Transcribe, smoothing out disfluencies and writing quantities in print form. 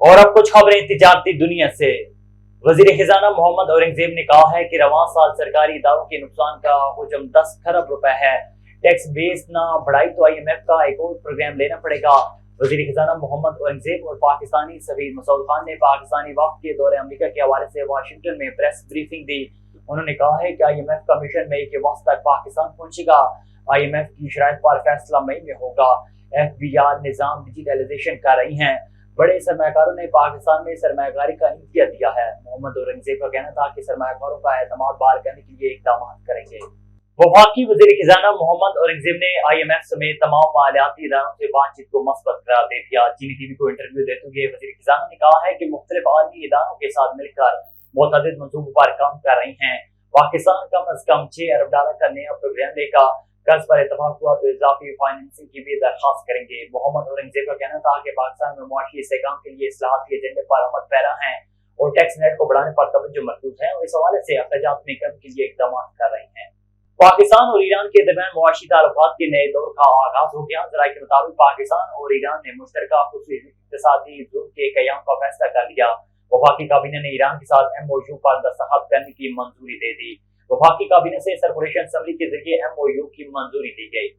और अब कुछ खबरें तिजारती दुनिया से। वजीर खजाना मोहम्मद औरंगजेब ने कहा है कि रवां साल सरकारी इदारों के नुकसान का हुजम 10 खरब रुपए है। टैक्स बेस ना बढ़ाई तो IMF का एक और प्रोग्राम लेना पड़ेगा। वजीर खजाना मोहम्मद औरंगजेब और पाकिस्तानी सफीर मसूद खान ने पाकिस्तानी वफ्द के दौरे अमेरिका के हवाले से वाशिंगटन में प्रेस ब्रीफिंग दी। उन्होंने कहा है कि IMF का मिशन मई के वक्त तक पाकिस्तान पहुंचेगा। IMF की शराइत पर फैसला मई में होगा। FBR निजाम डिजिटलाइजेशन कर रही है। बड़े सरमाकारों ने पाकिस्तान में सरमाकारी का इंतज़ार दिया है। मोहम्मद औरंगजेब का कहना था कि सरमाकारों का एतमाद बहाल करने के लिए इकदाम करेंगे। वफाकी वजीर खजाना मोहम्मद औरंगजेब ने IMF समेत तमाम मालियाती इदारों से बातचीत को मस्बत करार दे दिया। चीनी टीवी को इंटरव्यू देते हुए वजीर खजाना ने कहा है कि मुख्तलिफ आलमी इदारों के साथ मिलकर मुतअद्दिद मंसूबों पर काम कर रही हैं। पाकिस्तान कम अज कम $6 अरब का नया प्रोग्राम लेकर कर्ज पर इतफाक हुआ तो इजाफी फाइनेंसिंग की भी दरख्वास्त करेंगे। मोहम्मद औरंगजेब का कहना था कि पाकिस्तान में मुआशी इस्तेहकाम के लिए इस्लाहात के एजेंडे पर अमल पैरा है और टैक्स नेट को बढ़ाने पर तवज्जो मरकूज है और इस हवाले से अखराजात में कमी के लिए इकदाम कर रही हैं। पाकिस्तान और ईरान के दरमियान मुआशी ताल्लुकात के नए दौर का आगाज हो गया। जराये के मुताबिक पाकिस्तान और ईरान ने मुश्तरका खुसूसी इक्तिसादी जोन के क़याम का फैसला कर लिया। वफाकी काबीना ने ईरान के साथ MOU पर दस्तखत करने की मंजूरी दे दी। वफाकी काबीना से सर्कुलेशन असम्बली के जरिए MOU की मंजूरी दी गई।